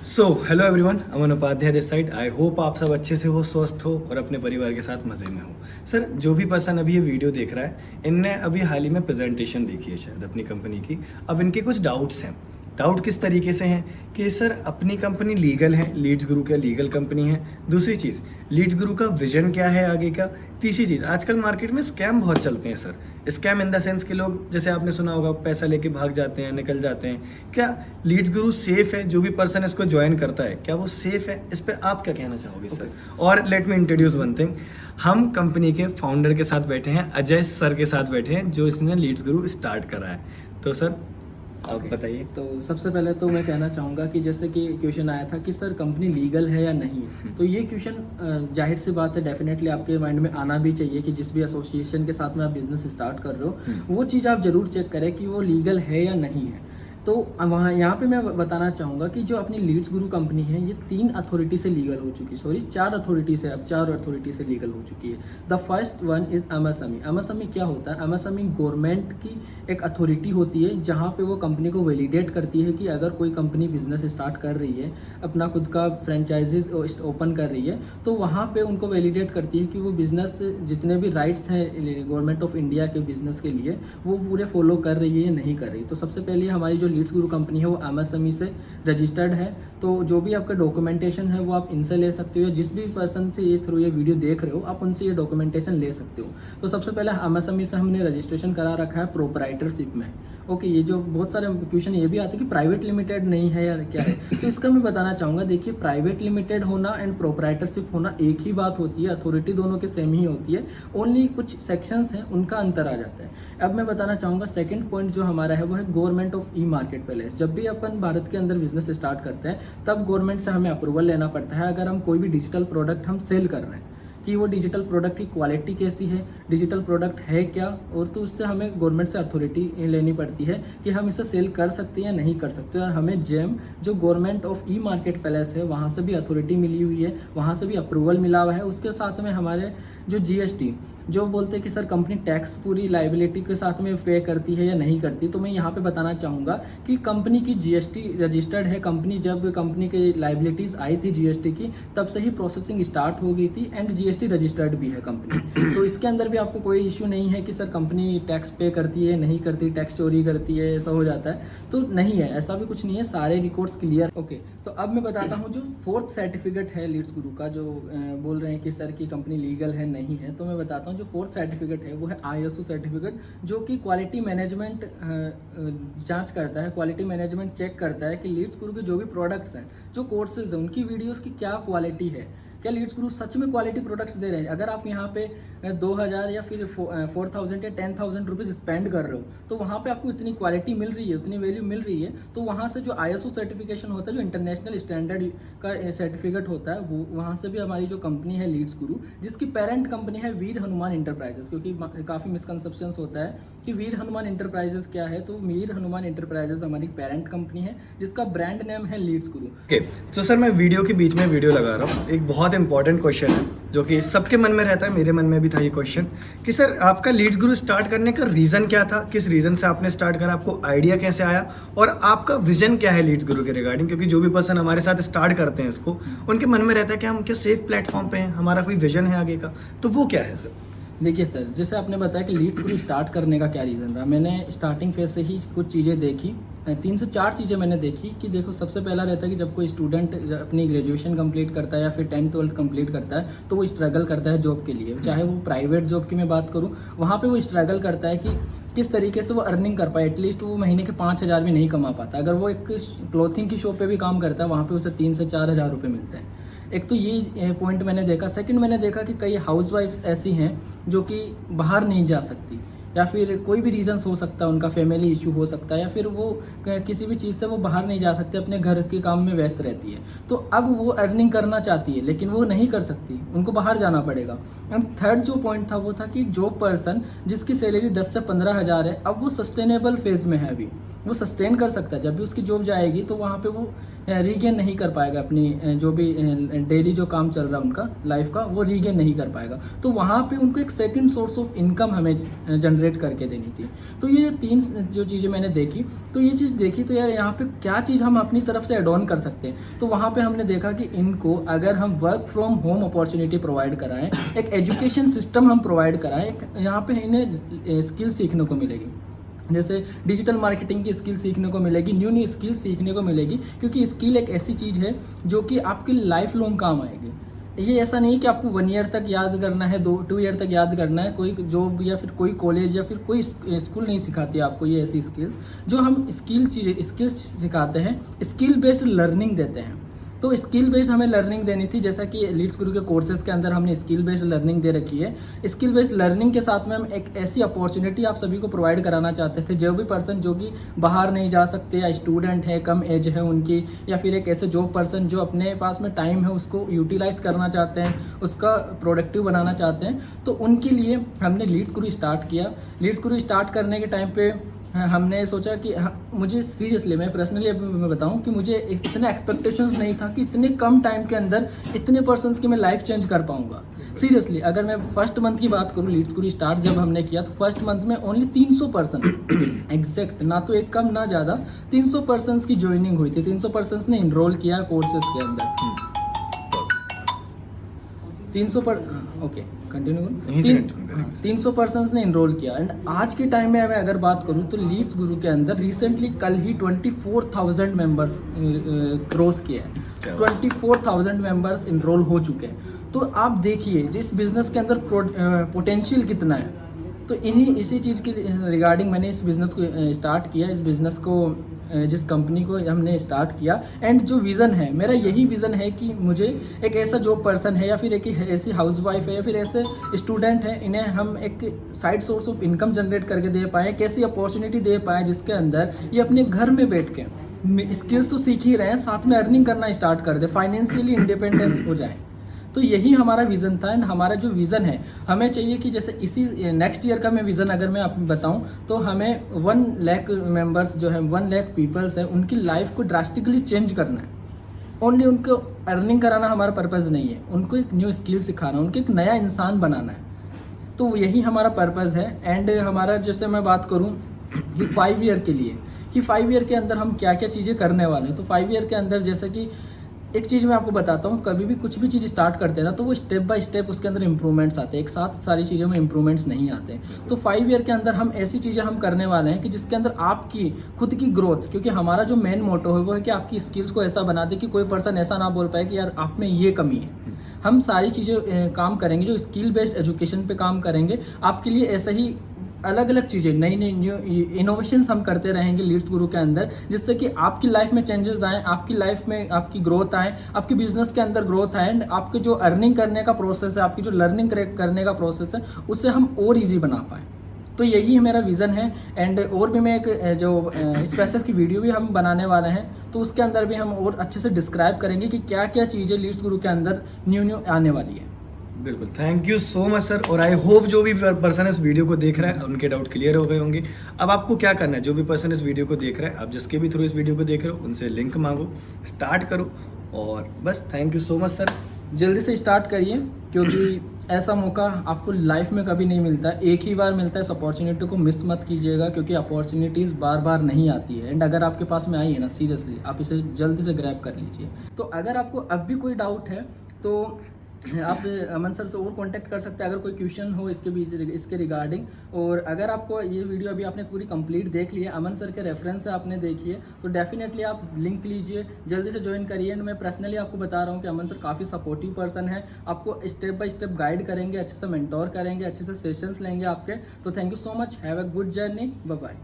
So hello everyone, Aman Upadhyay this side. I hope आप सब अच्छे से हो, स्वस्थ हो और अपने परिवार के साथ मज़े में हो। सर, जो भी पर्सन अभी ये वीडियो देख रहा है, इनने अभी हाल ही में प्रेजेंटेशन देखी है शायद अपनी कंपनी की। अब इनके कुछ डाउट्स हैं। डाउट किस तरीके से हैं कि सर अपनी कंपनी लीगल है, लीड्स गुरु क्या लीगल कंपनी है? दूसरी चीज़, लीड्स गुरु का विजन क्या है आगे का? तीसरी चीज़, आजकल मार्केट में स्कैम बहुत चलते हैं sir. Scam in the sense कि लोग, जैसे आपने सुना होगा, पैसा लेके भाग जाते हैं, निकल जाते हैं। क्या लीड्स गुरु सेफ है? जो भी पर्सन इसको ज्वाइन करता है, क्या वो सेफ है? इस पर आप क्या कहना चाहोगे सर? और let me introduce one thing, हम कंपनी के फाउंडर के साथ बैठे हैं, अजय सर के साथ बैठे हैं, जो इसने लीड्स गुरु स्टार्ट करा है। तो सर आप बताइए। तो सबसे पहले तो मैं कहना चाहूँगा कि जैसे कि क्वेश्चन आया था कि सर कंपनी लीगल है या नहीं है, तो ये क्वेश्चन जाहिर सी बात है डेफिनेटली आपके माइंड में आना भी चाहिए कि जिस भी एसोसिएशन के साथ में आप बिजनेस स्टार्ट कर रहे हो वो चीज़ आप ज़रूर चेक करें कि वो लीगल है या नहीं है। तो वहाँ यहाँ पे मैं बताना चाहूँगा कि जो अपनी लीड्स गुरु कंपनी है ये 3 अथॉरिटी से लीगल हो चुकी है, सॉरी 4 अथॉरिटी से, अब 4 अथॉरिटी से लीगल हो चुकी है। The first one is MSME. MSME क्या होता है? एमएसएमई गवर्नमेंट की एक अथॉरिटी होती है जहाँ पे वो कंपनी को वैलिडेट करती है कि अगर कोई कंपनी बिजनेस स्टार्ट कर रही है, अपना खुद का फ्रेंचाइजीज ओपन कर रही है, तो वहाँ पे उनको वैलिडेट करती है कि वो बिजनेस जितने भी राइट्स हैं गवर्नमेंट ऑफ इंडिया के बिजनेस के लिए वो पूरे फॉलो कर रही है या नहीं कर रही। तो सबसे पहले हमारी जो लीड्स गुरु कंपनी है वो एमएसएमई से रजिस्टर्ड है। तो जो भी आपका डॉक्यूमेंटेशन है वो आप इनसे ले सकते हो, जिस भी पर्सन से ये थ्रू ये वीडियो देख रहे हो आप उनसे ये डॉक्यूमेंटेशन ले सकते हो। तो सबसे पहले एमएसएमई से हमने रजिस्ट्रेशन करा रखा है प्रोप्राइटरशिप में। ओके, ये जो बहुत सारे क्वेश्चन ये भी आते हैं कि प्राइवेट लिमिटेड नहीं है या क्या है, तो इसका मैं बताना चाहूँगा। देखिए, प्राइवेट लिमिटेड होना एंड प्रोप्राइटरशिप होना एक ही बात होती है, अथॉरिटी दोनों के सेम ही होती है, ओनली कुछ सेक्शंस हैं उनका अंतर आ जाता है। अब मैं बताना चाहूँगा सेकंड पॉइंट जो हमारा है वो है government of E market place. जब भी अपन भारत के अंदर बिजनेस स्टार्ट करते हैं तब गवर्नमेंट से हमें अप्रूवल लेना पड़ता है अगर हम कोई भी डिजिटल प्रोडक्ट हम सेल कर रहे हैं, कि वो डिजिटल प्रोडक्ट की क्वालिटी कैसी है, डिजिटल प्रोडक्ट है क्या, और तो उससे हमें गवर्नमेंट से अथॉरिटी लेनी पड़ती है कि हम इसे सेल कर सकते हैं या नहीं कर सकते। और हमें जेम जो government of E market place है वहाँ से भी अथॉरिटी मिली हुई है, वहाँ से भी अप्रूवल मिला हुआ है। उसके साथ में हमारे जो जीएसटी, जो बोलते हैं कि सर कंपनी टैक्स पूरी लाइबिलिटी के साथ में पे करती है या नहीं करती, तो मैं यहाँ पे बताना चाहूँगा कि कंपनी की जीएसटी रजिस्टर्ड है। कंपनी जब कंपनी की लाइबिलिटीज़ आई थी जीएसटी की, तब से ही प्रोसेसिंग स्टार्ट हो गई थी एंड जीएसटी रजिस्टर्ड भी है कंपनी। तो इसके अंदर भी आपको कोई इश्यू नहीं है कि सर कंपनी टैक्स पे करती है नहीं करती, टैक्स चोरी करती है, ऐसा हो जाता है, तो नहीं है, ऐसा भी कुछ नहीं है, सारे रिकॉर्ड्स क्लियर। ओके, तो अब मैं बताता हूँ जो 4th सर्टिफिकेट है लीड्स गुरु का, जो बोल रहे हैं कि सर की कंपनी लीगल है नहीं है, तो मैं बताता हूँ जो 4th सर्टिफिकेट है वो है ISO सर्टिफिकेट, जो कि क्वालिटी मैनेजमेंट जांच करता है, क्वालिटी मैनेजमेंट चेक करता है कि लीड्स गुरु के जो भी प्रोडक्ट्स हैं, जो कोर्सेज हैं, उनकी वीडियोस की क्या क्वालिटी है, क्या लीड्स गुरु सच में क्वालिटी प्रोडक्ट्स दे रहे हैं। अगर आप यहाँ पे 2000 या फिर 4000 या 10,000 रुपीज़ स्पेंड कर रहे हो तो वहाँ पे आपको इतनी क्वालिटी मिल रही है, उतनी वैल्यू मिल रही है, तो वहाँ से जो ISO सर्टिफिकेशन होता है, जो इंटरनेशनल स्टैंडर्ड का सर्टिफिकेट होता है, वो वहाँ से भी हमारी जो कंपनी है लीड्स गुरु, जिसकी पेरेंट कंपनी है वीर हनुमान इंटरप्राइजेस, क्योंकि काफ़ी मिसकंसेप्शन होता है कि वीर हनुमान इंटरप्राइजेस क्या है, तो वीर हनुमान इंटरप्राइजेस हमारी पेरेंट कंपनी है जिसका ब्रांड नेम है लीड्स गुरु। ओके, तो सर मैं वीडियो के बीच में वीडियो लगा रहा हूँ, एक बहुत इंपॉर्टेंट क्वेश्चन है जो कि सबके मन में रहता है, मेरे मन में भी था ये क्वेश्चन कि सर आपका लीड्स गुरु स्टार्ट करने का रीज़न क्या था, किस रीज़न से आपने स्टार्ट करा, आपको आइडिया कैसे आया और आपका विजन क्या है लीड्स गुरु के रिगार्डिंग? क्योंकि जो भी पर्सन हमारे साथ स्टार्ट करते हैं इसको, उनके मन में रहता है कि हम क्या सेफ प्लेटफॉर्म पे हैं, हमारा कोई विजन है आगे का, तो वो क्या है सर? देखिए सर, जैसे आपने बताया कि लीड्स गुरु स्टार्ट करने का क्या रीज़न रहा, मैंने स्टार्टिंग फेज से ही कुछ चीज़ें देखी, 3 से 4 चीज़ें मैंने देखी कि देखो, सबसे पहला रहता है कि जब कोई स्टूडेंट अपनी ग्रेजुएशन कंप्लीट करता है या फिर 10th 12th कंप्लीट करता है तो वो स्ट्रगल करता है जॉब के लिए, चाहे वो प्राइवेट जॉब की मैं बात करूँ, वहाँ पे वो स्ट्रगल करता है कि किस तरीके से वो अर्निंग कर पाए। एटलीस्ट वो महीने के 5,000 भी नहीं कमा पाता। अगर वो एक क्लॉथिंग की शॉप पे भी काम करता है वहाँ पे उसे 3 से 4,000 रुपये मिलते हैं। एक तो ये पॉइंट मैंने देखा। सेकंड, मैंने देखा कि कई हाउसवाइफ्स ऐसी हैं जो कि बाहर नहीं जा सकती, या फिर कोई भी रीज़न्स हो सकता है, उनका फैमिली इशू हो सकता है, या फिर वो किसी भी चीज़ से वो बाहर नहीं जा सकते, अपने घर के काम में व्यस्त रहती है, तो अब वो अर्निंग करना चाहती है लेकिन वो नहीं कर सकती, उनको बाहर जाना पड़ेगा। एंड थर्ड जो पॉइंट था वो था कि जो पर्सन जिसकी सैलरी 10 से 15 हज़ार है, अब वो सस्टेनेबल फेज़ में है अभी, वो सस्टेन कर सकता है। जब भी उसकी जॉब जाएगी तो वहाँ पे वो रीगेन नहीं कर पाएगा अपनी जो भी डेली जो काम चल रहा है उनका लाइफ का, वो रीगेन नहीं कर पाएगा। तो वहाँ पे उनको एक सेकंड सोर्स ऑफ इनकम हमें जनरेट करके देनी थी। तो ये जो 3 जो चीज़ें मैंने देखी, तो ये चीज़ देखी तो यार यहाँ पे क्या चीज़ हम अपनी तरफ से एड ऑन कर सकते हैं। तो वहाँ पे हमने देखा कि इनको अगर हम work from home opportunity provide कराएं, एक एजुकेशन सिस्टम हम प्रोवाइड कराएं, यहाँ पे इन्हें स्किल सीखने को मिलेगी, जैसे डिजिटल मार्केटिंग की स्किल सीखने को मिलेगी, न्यू स्किल सीखने को मिलेगी, क्योंकि स्किल एक ऐसी चीज़ है जो कि आपकी लाइफ लॉन्ग काम आएगी। ये ऐसा नहीं कि आपको 1 ईयर तक याद करना है, 2 ईयर तक याद करना है। कोई जॉब या फिर कोई कॉलेज या फिर कोई स्कूल नहीं सिखाती आपको ये ऐसी स्किल्स। जो हम स्किल्स सिखाते हैं, स्किल बेस्ड लर्निंग देते हैं। तो स्किल बेस्ड हमें लर्निंग देनी थी, जैसा कि लीड्स गुरु के कोर्सेज के अंदर हमने स्किल बेस्ड लर्निंग दे रखी है। स्किल बेस्ड लर्निंग के साथ में हम एक ऐसी अपॉर्चुनिटी आप सभी को प्रोवाइड कराना चाहते थे, जो भी पर्सन जो कि बाहर नहीं जा सकते, या स्टूडेंट है, कम एज है उनकी, या फिर एक ऐसे जॉब पर्सन जो अपने पास में टाइम है उसको यूटिलाइज करना चाहते हैं, उसका प्रोडक्टिव बनाना चाहते हैं, तो उनके लिए हमने लीड्स गुरु स्टार्ट किया। लीड्स गुरु स्टार्ट करने के टाइम पे हमने सोचा कि मुझे सीरियसली, मैं पर्सनली मैं बताऊं कि मुझे इतना एक्सपेक्टेशंस नहीं था कि इतने कम टाइम के अंदर इतने पर्सन्स की मैं लाइफ चेंज कर पाऊंगा। सीरियसली, अगर मैं फर्स्ट मंथ की बात करूं, लीड्स गुरु स्टार्ट जब हमने किया तो फर्स्ट मंथ में ओनली 300 पर्सन एग्जैक्ट, ना तो एक कम ना ज़्यादा, 300 पर्सन्स की ज्वाइनिंग हुई थी। 300 पर्सन्स ने इनरोल किया कोर्सेज के अंदर। 300 पर ओके कंटिन्यू 300 पर्सन्स ने इनरोल किया। एंड आज के टाइम में मैं अगर बात करूं तो लीड्स गुरु के अंदर रिसेंटली कल ही 24,000 मेंबर्स क्रॉस किए हैं। 24,000 मेंबर्स इनरोल हो चुके हैं। तो आप देखिए जिस बिजनेस के अंदर पोटेंशियल कितना है। तो इसी चीज़ के रिगार्डिंग मैंने इस बिज़नेस को स्टार्ट किया। इस बिज़नेस को जिस कंपनी को हमने स्टार्ट किया, एंड जो विज़न है मेरा, यही विज़न है कि मुझे एक ऐसा जॉब पर्सन है या फिर एक ऐसी हाउसवाइफ है या फिर ऐसे स्टूडेंट है, इन्हें हम एक side source of income generate करके दे पाएँ, एक ऐसी अपॉर्चुनिटी दे पाएँ जिसके अंदर ये अपने घर में बैठ के स्किल्स तो सीख ही रहे हैं, साथ में अर्निंग करना स्टार्ट कर दे, फाइनेंशियली इंडिपेंडेंट हो जाए। तो यही हमारा विज़न था। एंड हमारा जो विज़न है, हमें चाहिए कि जैसे इसी नेक्स्ट ईयर का मैं विज़न अगर मैं आपको बताऊं तो हमें 1 लाख मेंबर्स जो है, 1 लाख पीपल्स है, उनकी लाइफ को ड्रास्टिकली चेंज करना है। ओनली उनको अर्निंग कराना हमारा पर्पज़ नहीं है, उनको एक न्यू स्किल सिखाना, उनको एक नया इंसान बनाना है। तो यही हमारा पर्पज़ है। एंड हमारा जैसे मैं बात करूँ कि 5 ईयर के लिए, कि 5 ईयर के अंदर हम क्या क्या चीज़ें करने वाले हैं। तो 5 ईयर के अंदर जैसे कि एक चीज़ मैं आपको बताता हूँ, कभी भी कुछ भी चीज़ स्टार्ट करते हैं ना, तो वो स्टेप बाय स्टेप उसके अंदर इंप्रूवमेंट्स आते हैं, एक साथ सारी चीज़ों में इंप्रूवमेंट्स नहीं आते। तो 5 ईयर के अंदर हम ऐसी चीज़ें हम करने वाले हैं कि जिसके अंदर आपकी खुद की ग्रोथ, क्योंकि हमारा जो मेन मोटो है वो है कि आपकी स्किल्स को ऐसा बना दे कि कोई पर्सन ऐसा ना बोल पाए कि यार आप में ये कमी है। हम सारी चीज़ें काम करेंगे, जो स्किल बेस्ड एजुकेशन पे काम करेंगे, आपके लिए ऐसा ही अलग अलग चीज़ें, नई नई न्यू इनोवेशंस हम करते रहेंगे लीड्स गुरु के अंदर, जिससे कि आपकी लाइफ में चेंजेस आएँ, आपकी लाइफ में आपकी ग्रोथ आए, आपकी बिजनेस के अंदर ग्रोथ आए, एंड आपके जो अर्निंग करने का प्रोसेस है, आपकी जो लर्निंग करने का प्रोसेस है, उससे हम और ईजी बना पाएँ। तो यही मेरा विज़न है। एंड और भी मैं एक जो स्पेसिफिक वीडियो भी हम बनाने वाले हैं, तो उसके अंदर भी हम और अच्छे से डिस्क्राइब करेंगे कि क्या क्या चीज़ें लीड्स गुरु के अंदर न्यू आने वाली है। बिल्कुल, thank you so much sir. और आई होप जो भी पर्सन इस वीडियो को देख रहा है उनके डाउट क्लियर हो गए होंगे। अब आपको क्या करना है, जो भी पर्सन इस वीडियो को देख रहा है, आप जिसके भी थ्रू इस वीडियो को देख रहे हो, उनसे लिंक मांगो, स्टार्ट करो, और बस thank you so much sir. जल्दी से स्टार्ट करिए, क्योंकि ऐसा मौका आपको लाइफ में कभी नहीं मिलता, एक ही बार मिलता है। इस अपॉर्चुनिटी को मिस मत कीजिएगा, क्योंकि अपॉर्चुनिटीज़ बार बार नहीं आती है। एंड अगर आपके पास में आई है ना, सीरियसली आप इसे जल्दी से ग्रैब कर लीजिए। तो अगर आपको अब भी कोई डाउट है तो आप अमन सर से और कांटेक्ट कर सकते हैं अगर कोई क्वेश्चन हो इसके रिगार्डिंग। और अगर आपको ये वीडियो अभी आपने पूरी कंप्लीट देख ली है, अमन सर के रेफरेंस से आपने देखी है, तो डेफिनेटली आप लिंक लीजिए, जल्दी से ज्वाइन करिए। मैं पर्सनली आपको बता रहा हूँ कि अमन सर काफ़ी सपोर्टिव पर्सन है, आपको स्टेप बाय स्टेप गाइड करेंगे, अच्छे से मेंटोर करेंगे, अच्छे से सेशंस लेंगे आपके। तो thank you so much, have a good journey, bye bye.